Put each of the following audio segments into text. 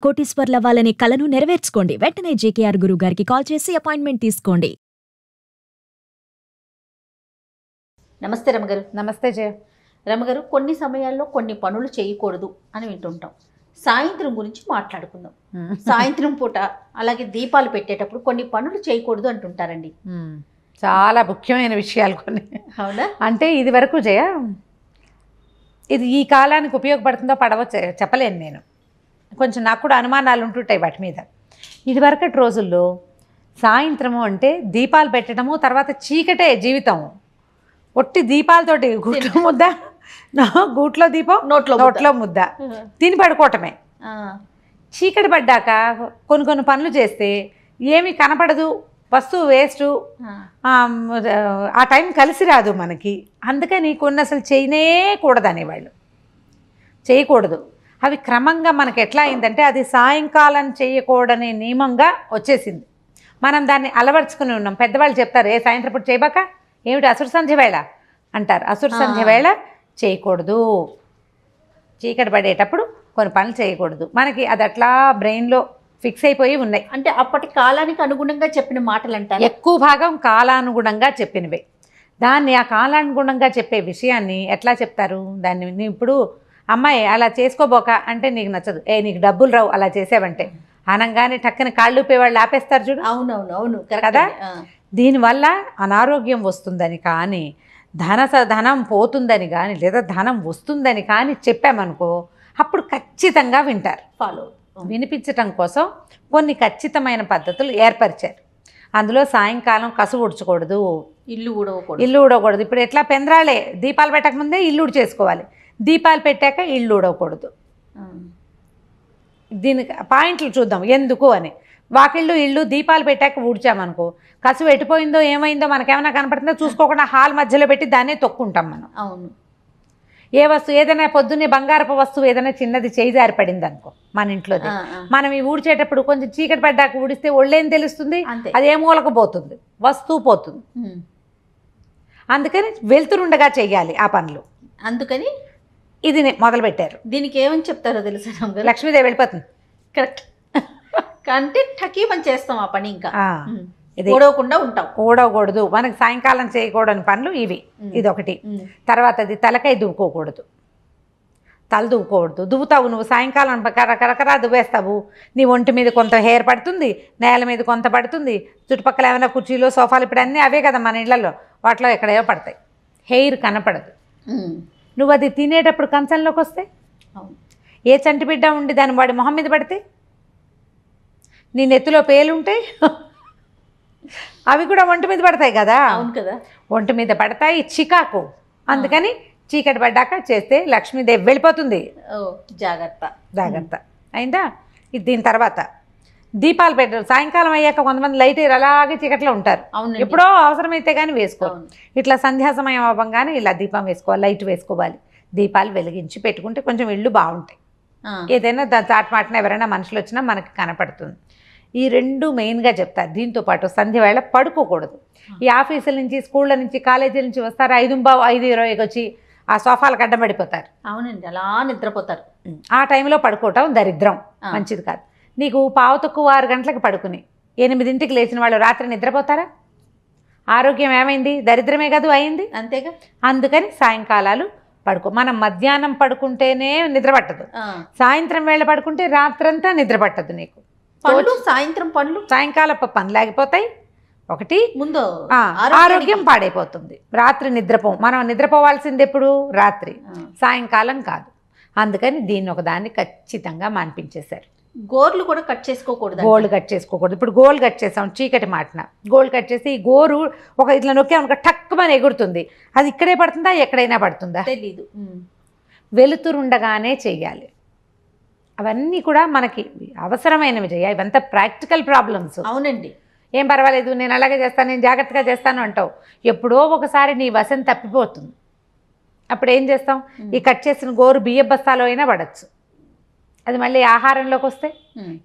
కోటీశ్వర్లవ్వాలనే కలను నెరవేర్చుకోండి. వెంటనే జేకేఆర్ గురువు గారికి కాల్ చేసి అపాయింట్మెంట్ తీసుకోండి. నమస్తే రమగారు. నమస్తే జయ. రమగారు, కొన్ని సమయాల్లో కొన్ని పనులు చేయకూడదు అని వింటుంటాం. సాయంత్రం గురించి మాట్లాడుకుందాం. సాయంత్రం పూట అలాగే దీపాలు పెట్టేటప్పుడు కొన్ని పనులు చేయకూడదు అంటుంటారండి. చాలా ముఖ్యమైన విషయాలు కొన్ని. అవునా? అంటే ఇది వరకు జయ, ఇది ఈ కాలానికి ఉపయోగపడుతుందో పడవచ్చో చెప్పలేను నేను. కొంచెం నాకు కూడా అనుమానాలు ఉంటుంటాయి వాటి మీద. ఇదివరకటి రోజుల్లో సాయంత్రము అంటే దీపాలు పెట్టడము, తర్వాత చీకటే జీవితం. ఒట్టి దీపాలతోటి గూట్లో ముద్ద, గూట్లో దీపం, నోట్లో ముద్ద, తిని పడుకోవటమే. చీకటి పడ్డాక కొన్ని పనులు చేస్తే ఏమీ కనపడదు, వస్తువు వేస్టు, ఆ టైం కలిసి రాదు మనకి. అందుకని కొన్ని అసలు చేయనేకూడదు అనేవాళ్ళు. చేయకూడదు. అవి క్రమంగా మనకి ఎట్లా అయిందంటే అది సాయంకాలం చేయకూడని నియమంగా వచ్చేసింది. మనం దాన్ని అలవర్చుకుని ఉన్నాం. పెద్దవాళ్ళు చెప్తారు, ఏ సాయంత్రం పూట చేయబాక, ఏమిటి అసురు సంధ్య వేళ అంటారు. అసురు సంధ్య వేళ చేయకూడదు. చీకటి పడేటప్పుడు కొన్ని పనులు చేయకూడదు. మనకి అది అట్లా బ్రెయిన్లో ఫిక్స్ అయిపోయి ఉన్నాయి. అంటే అప్పటి కాలానికి అనుగుణంగా చెప్పిన మాటలు అంటారు. ఎక్కువ భాగం కాలానుగుణంగా చెప్పినవే. దాన్ని ఆ కాలానుగుణంగా చెప్పే విషయాన్ని ఎట్లా చెప్తారు? దాన్ని ఇప్పుడు అమ్మాయి అలా చేసుకోబోక అంటే నీకు నచ్చదు, నీకు డబ్బులు రావు అలా చేసావంటే అనగానే టక్కని కాళ్ళు ఊపేవాళ్ళు ఆపేస్తారు చూడు. అవునవును కదా. దీనివల్ల అనారోగ్యం వస్తుందని కానీ, ధనం పోతుందని కానీ, లేదా ధనం వస్తుందని కానీ చెప్పామనుకో, అప్పుడు ఖచ్చితంగా వింటారు. ఫాలో వినిపించటం కోసం కొన్ని ఖచ్చితమైన పద్ధతులు ఏర్పరిచారు. అందులో సాయంకాలం కసు ఊడ్చకూడదు, ఇల్లు ఊడకూడదు. ఇప్పుడు ఎట్లా పెందరాళే, దీపాలు పెట్టకముందే ఇల్లు ఊడ్చేసుకోవాలి, దీపాలు పెట్టాక ఇల్లు ఊడకూడదు. దీనికి పాయింట్లు చూద్దాం ఎందుకు అని. వాకిళ్ళు ఇల్లు దీపాలు పెట్టాక ఊడ్చామనుకో, కసు ఎట్టిపోయిందో ఏమైందో మనకేమైనా కనపడుతుందో చూసుకోకుండా హాల్ మధ్యలో పెట్టి దాన్నే తొక్కుంటాం మనం. అవును. ఏ వస్తువు ఏదైనా పొద్దున్నే బంగారపు వస్తువు ఏదైనా చిన్నది చేయి జారిపడింది అనుకో మన ఇంట్లో, మనం ఈ ఊడ్చేటప్పుడు కొంచెం చీకటి పడ్డాక ఊడిస్తే ఒళ్ళేం తెలుస్తుంది, అది ఏ మూలకు పోతుంది, వస్తువు పోతుంది. అందుకని వెళ్తురుండగా చెయ్యాలి ఆ పనులు. అందుకని ఇది మొదలుపెట్టారు. దీనికి ఏమని చెప్తారో తెలుసా? లక్ష్మీదేవి వెళ్ళిపోతుంది. కరెక్ట్. అంటే టకీమని చేస్తాం ఆ పని, ఇంకా ఇది ఊడవకుండా ఉంటాం. ఊడవకూడదు. మనకి సాయంకాలం చేయకూడని పనులు ఇవి. ఇదొకటి. తర్వాత అది తలకాయ దువ్వుకోకూడదు, తల దువ్వుకోకూడదు. దువ్వుతావు నువ్వు సాయంకాలం కరకరా దువ్వేస్తావు, నీ ఒంటి మీద కొంత హెయిర్ పడుతుంది, నేల మీద కొంత పడుతుంది, చుట్టుపక్కల ఏమైనా కుర్చీలు సోఫాలు ఇప్పుడు అన్నీ అవే కదా మన ఇళ్లలో, వాటిలో ఎక్కడేవో పడతాయి, హెయిర్ కనపడదు. నువ్వు అది తినేటప్పుడు కంచంలోకి వస్తే, ఏ చంటి బిడ్డ ఉండి దాన్ని వాడి మొహం మీద పడితే, నీ నెత్తిలో పేలుంటాయి, అవి కూడా ఒంటి మీద పడతాయి కదా. అవును కదా, ఒంటి మీద పడతాయి, చికాకు. అందుకని చీకటి పడ్డాక చేస్తే లక్ష్మీదేవి వెళ్ళిపోతుంది. జాగ్రత్త అయిందా. దీని తర్వాత దీపాలు పెట్టారు. సాయంకాలం అయ్యాక కొంతమంది లైట్ అలాగే చీకట్లో ఉంటారు. ఎప్పుడో అవసరమైతే కానీ వేసుకోవాలి. ఇట్లా సంధ్యా సమయం అవ్వగానే ఇలా దీపం వేసుకోవాలి, లైట్ వేసుకోవాలి. దీపాలు వెలిగించి పెట్టుకుంటే కొంచెం ఇళ్ళు బాగుంటాయి. ఏదైనా చాట్మాటన ఎవరైనా మనుషులు వచ్చినా మనకి కనపడుతుంది. ఈ రెండు మెయిన్గా చెప్తారు. దీంతోపాటు సంధ్య వేళ పడుకోకూడదు. ఈ ఆఫీసుల నుంచి, స్కూళ్ళ నుంచి, కాలేజీల నుంచి వస్తారు, 5:20 వచ్చి ఆ సోఫాలకు అడ్డం పడిపోతారు. అవునండి, అలా నిద్రపోతారు. ఆ టైంలో పడుకోవటం దరిద్రం, మంచిది కాదు. నీకు 6 గంటలకు పడుకుని 8ంటికి లేచిన వాళ్ళు రాత్రి నిద్రపోతారా? ఆరోగ్యం ఏమైంది? దరిద్రమే కదా అయింది. అంతేగా. అందుకని సాయంకాలాలు పడుకో. మనం మధ్యాహ్నం పడుకుంటేనే నిద్ర పట్టదు, సాయంత్రం వేళ పడుకుంటే రాత్రంతా నిద్ర పట్టదు నీకు. సాయంకాల పనులు ఆగిపోతాయి. ఒకటి ముందు ఆరోగ్యం పాడైపోతుంది. రాత్రి నిద్రపో. మనం నిద్రపోవాల్సింది ఎప్పుడు? రాత్రి, సాయంకాలం కాదు. అందుకని దీన్ని ఒకదాన్ని ఖచ్చితంగా మాన్పించేశారు. గోర్లు కూడా కట్ చేసుకోకూడదు. గోళ్ళు కట్ చేసుకోకూడదు. ఇప్పుడు గోల్ కట్ చేసాం చీకటి మాటన, గోల్ కట్ చేసి ఈ గోరు ఒక ఇట్లా నొక్కామనుకో టక్కుమని ఎగురుతుంది. అది ఇక్కడే పడుతుందా ఎక్కడైనా పడుతుందా తెలీదు. వెలుతురుండగానే చెయ్యాలి. అవన్నీ కూడా మనకి అవసరమైనవి చెయ్యాలి. ఇవంతా ప్రాక్టికల్ ప్రాబ్లమ్స్. అవునండి. ఏం పర్వాలేదు, నేను అలాగే చేస్తాను, నేను జాగ్రత్తగా చేస్తాను అంటావు. ఎప్పుడో ఒకసారి నీ వశం తప్పిపోతుంది. అప్పుడు ఏం చేస్తాం? ఈ కట్ చేసిన గోరు బియ్య బస్తాలో అయినా పడచ్చు. అది మళ్ళీ ఆహారంలోకి వస్తే,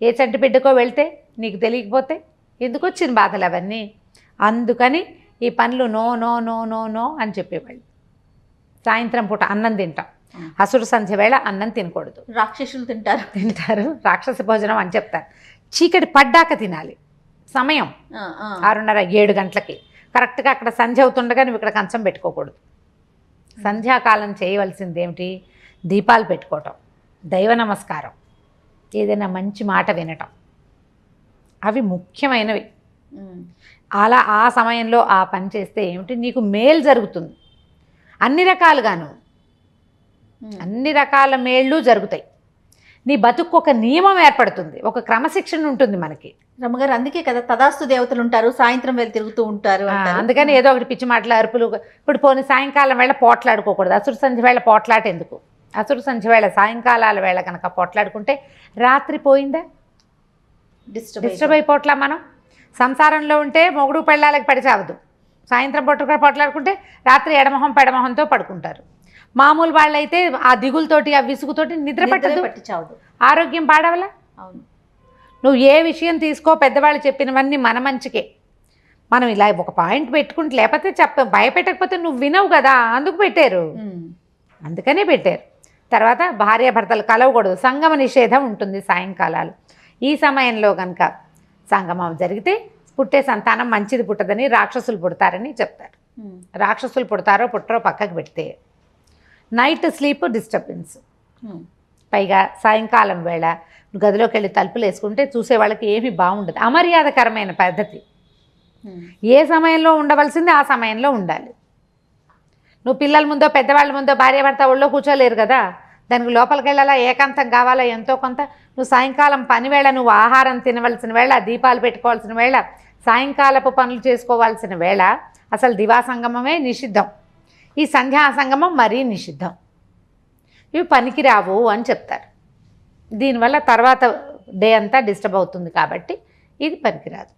ఏ చంటి బిడ్డకో వెళ్తే, నీకు తెలియకపోతే ఎందుకు వచ్చిన బాధలు అవన్నీ. అందుకని ఈ పనులు no no no no no అని చెప్పేవాళ్ళు. సాయంత్రం పూట అన్నం తింటాం, అసురు సంధ్య వేళ అన్నం తినకూడదు. రాక్షసులు తింటారు. రాక్షస భోజనం అని చెప్తారు. చీకటి పడ్డాక తినాలి. సమయం 6:30 7 గంటలకి కరెక్ట్గా అక్కడ సంధ్య అవుతుండగా నువ్వు ఇక్కడ కంచం పెట్టుకోకూడదు. సంధ్యాకాలం చేయవలసింది ఏమిటి? దీపాలు పెట్టుకోవటం, దైవ నమస్కారం, ఏదైనా మంచి మాట వినటం, అవి ముఖ్యమైనవి. అలా ఆ సమయంలో ఆ పని చేస్తే ఏమిటి నీకు మేలు జరుగుతుంది. అన్ని రకాలుగాను అన్ని రకాల మేళ్ళు జరుగుతాయి. నీ బతుకు ఒక నియమం ఏర్పడుతుంది, ఒక క్రమశిక్షణ ఉంటుంది మనకి. రమ్మగారు అందుకే కదా తదాస్తు దేవతలు ఉంటారు, సాయంత్రం వేళ తిరుగుతూ ఉంటారు. అందుకని ఏదో ఒకటి పిచ్చి మాటలు అరుపులు. ఇప్పుడు పోనీ సాయంకాలం వేళ పోట్లాడుకోకూడదు. అసురు సంధ్య వేళ పోట్లాట ఎందుకు? అసురు సంధ్య వేళ సాయంకాలాల వేళ కనుక పోట్లాడుకుంటే రాత్రి పోయిందా? డిస్టర్బ్ అయిపోట్లా. మనం సంసారంలో ఉంటే మొగుడు పెళ్ళాలకి పడి చావదు. సాయంత్రం పూట పోట్లాడుకుంటే రాత్రి ఎడమొహం పెడమొహంతో పడుకుంటారు. మామూలు వాళ్ళైతే ఆ దిగులతోటి ఆ విసుగుతోటి నిద్ర పట్టి చావదు. ఆరోగ్యం పాడవలా? అవును. నువ్వు ఏ విషయం తీసుకో, పెద్దవాళ్ళు చెప్పినవన్నీ మన మంచికే. మనం ఇలా ఒక పాయింట్ పెట్టుకుంటే, లేకపోతే భయపెట్టకపోతే నువ్వు వినవు కదా, అందుకు పెట్టారు. అందుకనే పెట్టారు. తర్వాత భార్యాభర్తలు కలవకూడదు, సంగమ నిషేధం ఉంటుంది సాయంకాలాలు. ఈ సమయంలో కనుక సంగమం జరిగితే పుట్టే సంతానం మంచిది పుట్టదని, రాక్షసులు పుడతారని చెప్తారు. రాక్షసులు పుడతారో పుట్టరో పక్కకు పెడితే నైట్ స్లీప్ డిస్టర్బెన్స్. పైగా సాయంకాలం వేళ గదిలోకి వెళ్ళి తలుపులు వేసుకుంటే చూసే వాళ్ళకి ఏమీ బాగుండదు. అమర్యాదకరమైన పద్ధతి. ఏ సమయంలో ఉండవలసింది ఆ సమయంలో ఉండాలి. నువ్వు పిల్లల ముందో పెద్దవాళ్ళ ముందో భార్యాభర్త ఒళ్ళో కూర్చోలేరు కదా, దానికి లోపలికి వెళ్ళాలా, ఏకాంతం కావాలా ఎంతో కొంత. నువ్వు సాయంకాలం పని వేళ నువ్వు ఆహారం తినవలసిన వేళ, దీపాలు పెట్టుకోవాల్సిన వేళ, సాయంకాలపు పనులు చేసుకోవాల్సిన వేళ అసలు దివా సంగమమే నిషిద్ధం. ఈ సంధ్యా సంగమం మరీ నిషిద్ధం. ఇవి పనికిరావు అని చెప్తారు. దీనివల్ల తర్వాత డే అంతా డిస్టర్బ్ అవుతుంది కాబట్టి ఇది పనికిరాదు.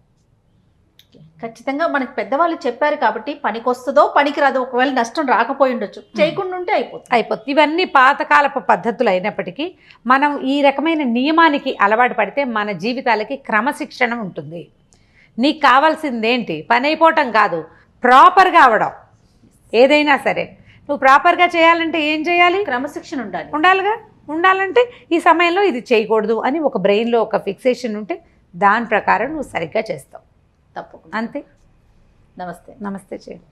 ఖచ్చితంగా మనకి పెద్దవాళ్ళు చెప్పారు కాబట్టి పనికొస్తుందో పనికిరాదో, ఒకవేళ నష్టం రాకపోయి ఉండొచ్చు, చేయకుండా ఉంటే అయిపోతుంది. ఇవన్నీ పాతకాలపు పద్ధతులు అయినప్పటికీ మనం ఈ రకమైన నియమానికి అలవాటు పడితే మన జీవితాలకి క్రమశిక్షణ ఉంటుంది. నీకు కావాల్సిందేంటి? పని అయిపోవటం కాదు, ప్రాపర్గా అవడం. ఏదైనా సరే నువ్వు ప్రాపర్గా చేయాలంటే ఏం చేయాలి? క్రమశిక్షణ ఉండాలిగా. ఉండాలంటే ఈ సమయంలో ఇది చేయకూడదు అని ఒక బ్రెయిన్లో ఒక ఫిక్సేషన్ ఉంటే దాని ప్రకారం నువ్వు సరిగ్గా చేస్తావు. తప్పకుండా. అంతే. నమస్తే. నమస్తే చేయండి.